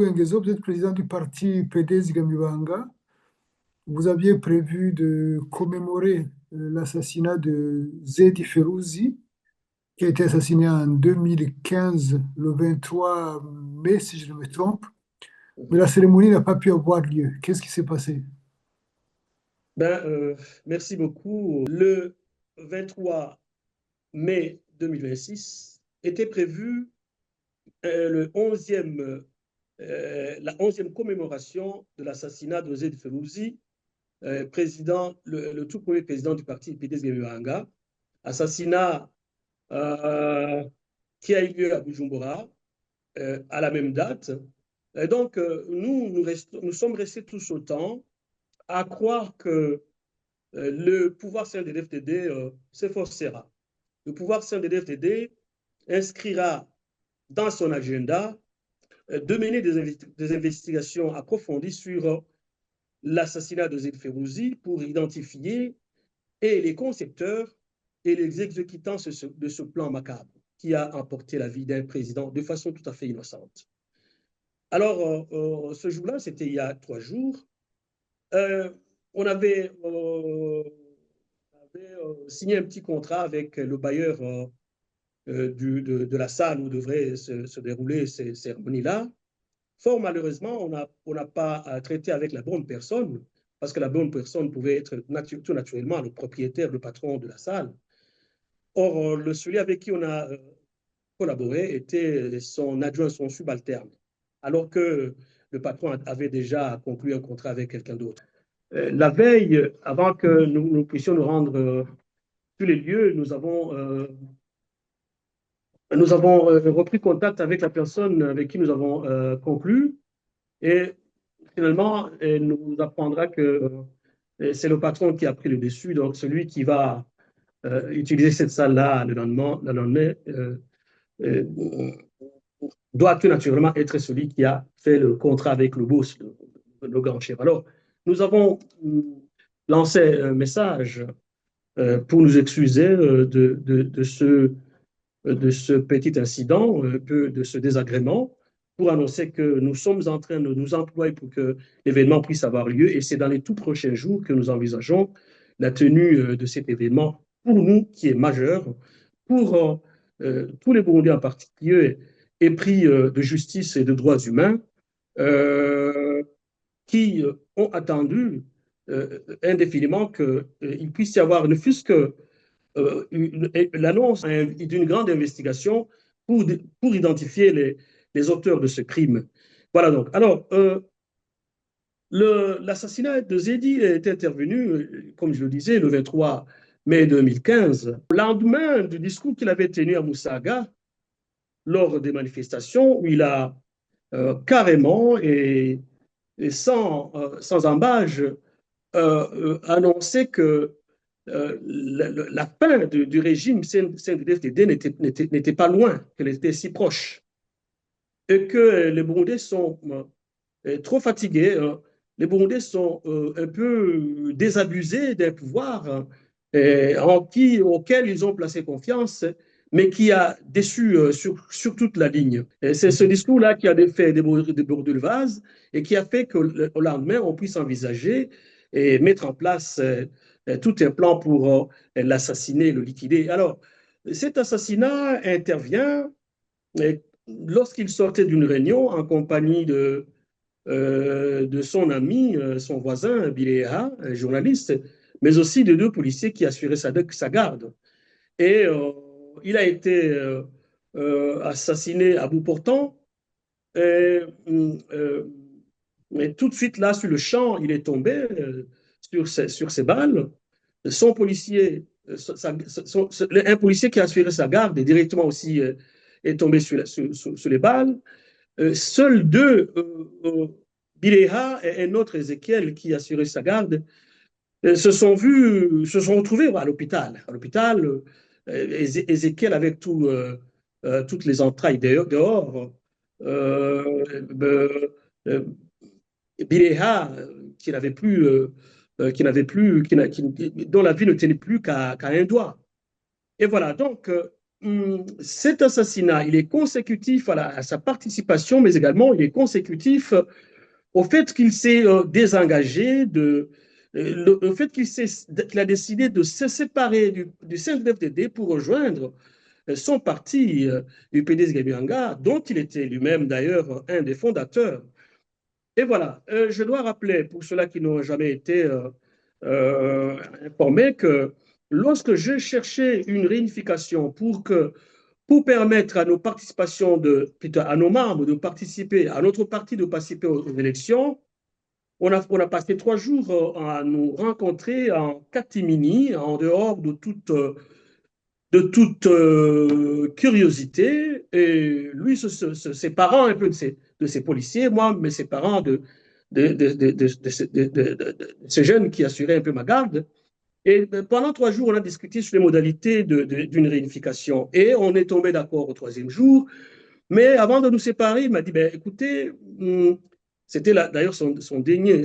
Nguyengezo, vous êtes président du parti PDS Gamibanga. Vous aviez prévu de commémorer l'assassinat de Zedi Ferouzi, qui a été assassiné en 2015, le 23 mai, si je ne me trompe. Mais la cérémonie n'a pas pu avoir lieu. Qu'est-ce qui s'est passé? Ben, merci beaucoup. Le 23 mai 2026 était prévu la 11e commémoration de l'assassinat de Zed Ferouzi, le tout premier président du parti PDS Gamibanga. Assassinat euh, qui a eu lieu à Bujumbura à la même date. Et donc, nous sommes restés tous autant à croire que le pouvoir sain de l'FTD s'efforcera. Le pouvoir sain de l'FTD inscrira dans son agenda de mener des investigations approfondies sur l'assassinat de Zed Ferouzi pour identifier et les concepteurs et les exécutants de ce plan macabre qui a emporté la vie d'un président de façon tout à fait innocente. Alors, ce jour-là, c'était il y a 3 jours, on avait signé un petit contrat avec le bailleur de la salle où devraient se dérouler ces cérémonies-là. Fort malheureusement, on n'a pas traité avec la bonne personne, parce que la bonne personne pouvait être tout naturellement le propriétaire, le patron de la salle. Or, celui avec qui on a collaboré était son adjoint, son subalterne, alors que le patron avait déjà conclu un contrat avec quelqu'un d'autre. La veille, avant que nous puissions nous rendre sur les lieux, nous avons repris contact avec la personne avec qui nous avons conclu et finalement, elle nous apprendra que c'est le patron qui a pris le dessus, donc celui qui va utiliser cette salle-là le lendemain euh, doit tout naturellement être celui qui a fait le contrat avec le boss, le grand chef. Alors, nous avons lancé un message pour nous excuser de ce petit incident, de ce désagrément, pour annoncer que nous sommes en train de nous employer pour que l'événement puisse avoir lieu. Et c'est dans les tout prochains jours que nous envisageons la tenue de cet événement pour nous, qui est majeur, pour tous les Burundais en particulier, épris de justice et de droits humains, euh, qui ont attendu indéfiniment qu'il puisse y avoir, ne fût-ce que l'annonce d'une grande investigation pour identifier les auteurs de ce crime. Voilà donc. Alors, l'assassinat de Zedi est intervenu, comme je le disais, le 23 mai 2015, au lendemain du discours qu'il avait tenu à Moussaga lors des manifestations où il a carrément et sans embâche annoncé que la fin du régime CNDD-FDD n'était pas loin, qu'elle était si proche, et que les Burundais sont trop fatigués, les Burundais sont un peu désabusés d'un pouvoir auquel ils ont placé confiance, mais qui a déçu sur toute la ligne. C'est ce discours-là qui a fait déborder le vase et qui a fait qu'au lendemain, on puisse envisager et mettre en place tout un plan pour l'assassiner, le liquider. Alors, cet assassinat intervient lorsqu'il sortait d'une réunion en compagnie de son ami, son voisin, Biléa, un journaliste, mais aussi de 2 policiers qui assuraient sa garde. Et il a été assassiné à bout portant. Et, mais tout de suite, là, sur le champ, il est tombé sur ses balles. Son policier, un policier qui a assuré sa garde est directement aussi est tombé sur les balles. Seuls 2, Bileha et un autre Ézéchiel qui assurait sa garde, se sont retrouvés à l'hôpital. À l'hôpital, Ézéchiel avec toutes les entrailles dehors. Bileha, qui n'avait plus, dont la vie ne tenait plus qu'à un doigt. Et voilà, donc, cet assassinat, il est consécutif à sa participation, mais également il est consécutif au fait qu'il s'est désengagé le fait qu'il a décidé de se séparer du CNDD-FDD pour rejoindre son parti, UPDS Gabianga, dont il était lui-même d'ailleurs un des fondateurs. Et voilà, je dois rappeler, pour ceux-là qui n'ont jamais été informés, que lorsque je cherchais une réunification pour permettre à nos participations plutôt à nos membres de participer, à notre parti de participer aux élections, on a passé 3 jours à nous rencontrer en catimini, en dehors de toute curiosité. Et lui se séparant un peu de ses policiers, moi me séparant de ces jeunes qui assuraient un peu ma garde. Et pendant 3 jours, on a discuté sur les modalités d'une réunification. Et on est tombé d'accord au troisième jour. Mais avant de nous séparer, il m'a dit, ben, écoutez, c'était d'ailleurs son dernier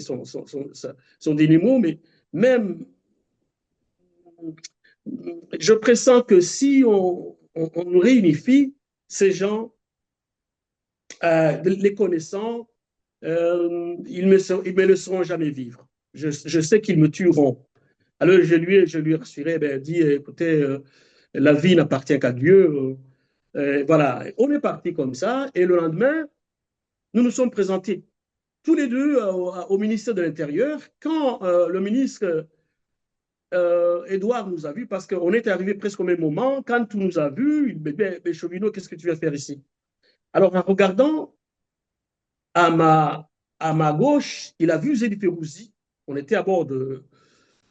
mot, mais même, je pressens que si on réunifie ces gens, les connaissant, ils me laisseront jamais vivre. Je sais qu'ils me tueront. Alors je lui ai rassuré, ben, dit, écoutez, la vie n'appartient qu'à Dieu. Voilà, on est parti comme ça, et le lendemain, nous nous sommes présentés tous les deux au ministère de l'Intérieur. Quand le ministre Edouard nous a vus, parce qu'on est arrivé presque au même moment, quand il nous a vus, il dit, ben, Chauvinot, qu'est-ce que tu viens faire ici? Alors, en regardant à ma gauche, il a vu Zédi Ferrouzi. On était à bord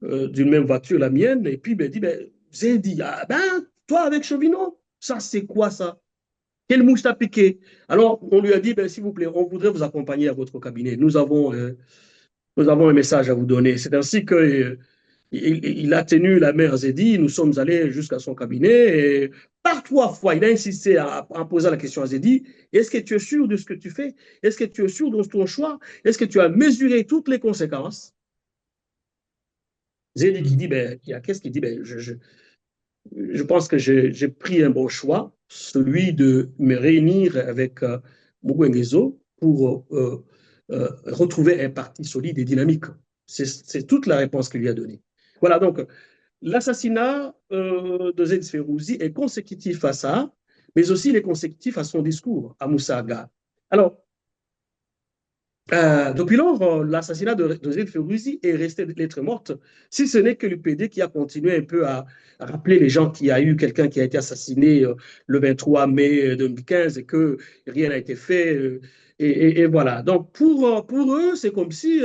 d'une même voiture, la mienne, et puis il m'a dit, ben, Zédi, ah ben, toi avec Chauvinot, ça c'est quoi ça? Quelle mouche t'a piqué? Alors, on lui a dit, ben, s'il vous plaît, on voudrait vous accompagner à votre cabinet. Nous avons un message à vous donner. C'est ainsi que il a tenu la main à Zedi. Nous sommes allés jusqu'à son cabinet. Et par 3 fois, il a insisté en posant la question à Zedi. Est-ce que tu es sûr de ce que tu fais? Est-ce que tu es sûr de ton choix? Est-ce que tu as mesuré toutes les conséquences? Zedi qui dit, ben, qu'est-ce qu'il dit? Ben, je pense que j'ai pris un bon choix, celui de me réunir avec Mugwengezo pour retrouver un parti solide et dynamique. C'est toute la réponse qu'il lui a donnée. Voilà, donc l'assassinat de Zed Ferouzi est consécutif à ça, mais aussi il est consécutif à son discours, à Moussa Aga. Alors, depuis lors, l'assassinat de Zed Ferouzi est resté lettre morte, si ce n'est que l'UPD qui a continué un peu à rappeler les gens qu'il y a eu quelqu'un qui a été assassiné le 23 mai 2015 et que rien n'a été fait. Et voilà. Donc, pour eux, c'est comme si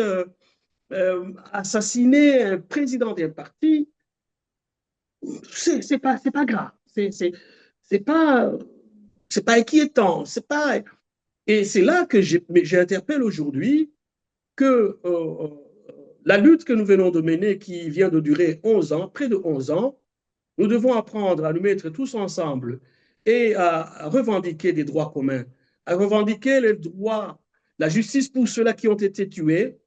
assassiner un président d'un parti, c'est pas grave. C'est pas, c'est pas inquiétant. C'est pas. Et c'est là que j'interpelle aujourd'hui que la lutte que nous venons de mener, qui vient de durer 11 ans, près de 11 ans, nous devons apprendre à nous mettre tous ensemble et à revendiquer des droits communs, à revendiquer les droits, la justice pour ceux-là qui ont été tués,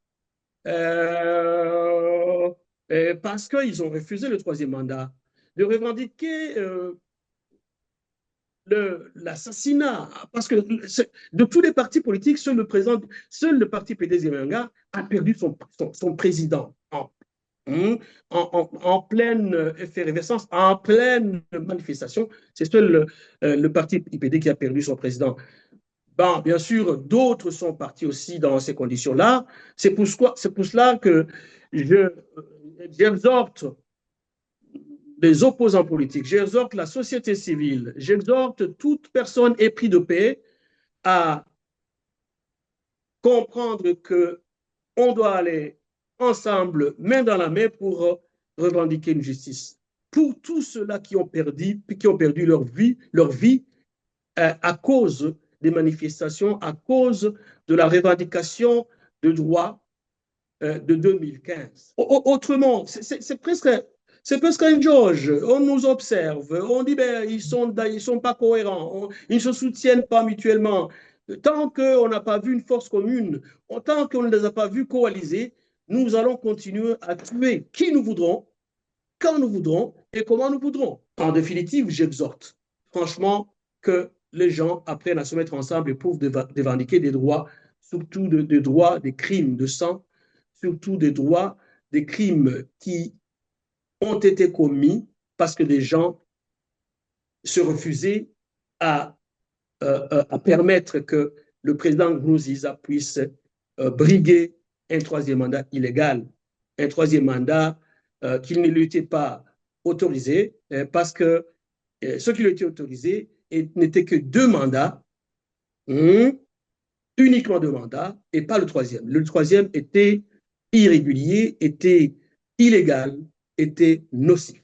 euh, parce qu'ils ont refusé le troisième mandat, de revendiquer l'assassinat, parce que de tous les partis politiques, seul le parti PDS Yamanga a perdu son président en pleine effervescence, en pleine manifestation. C'est seul le parti IPD qui a perdu son président. Bon, bien sûr, d'autres sont partis aussi dans ces conditions-là. C'est pour cela que j'exhorte les opposants politiques, j'exhorte la société civile, j'exhorte toute personne éprise de paix à comprendre qu'on doit aller ensemble, main dans la main, pour revendiquer une justice. Pour tous ceux-là qui ont perdu leur vie à cause des manifestations, à cause de la revendication de droits de 2015. Autrement, c'est presque un jauge. On nous observe, on dit ben, ils sont pas cohérents, ils ne se soutiennent pas mutuellement. Tant qu'on n'a pas vu une force commune, tant qu'on ne les a pas vus coaliser, nous allons continuer à tuer qui nous voudrons, quand nous voudrons et comment nous voudrons. En définitive, j'exhorte franchement, que les gens apprennent à se mettre ensemble et pour revendiquer des droits, surtout des droits des crimes de sang, surtout des droits des crimes qui ont été commis parce que des gens se refusaient à, à permettre que le président Nkurunziza puisse briguer un troisième mandat illégal, un troisième mandat qu'il ne lui était pas autorisé, parce que ce qui lui était autorisé n'était que deux mandats, uniquement deux mandats, et pas le troisième. Le troisième était irrégulier, était illégal, était nocif.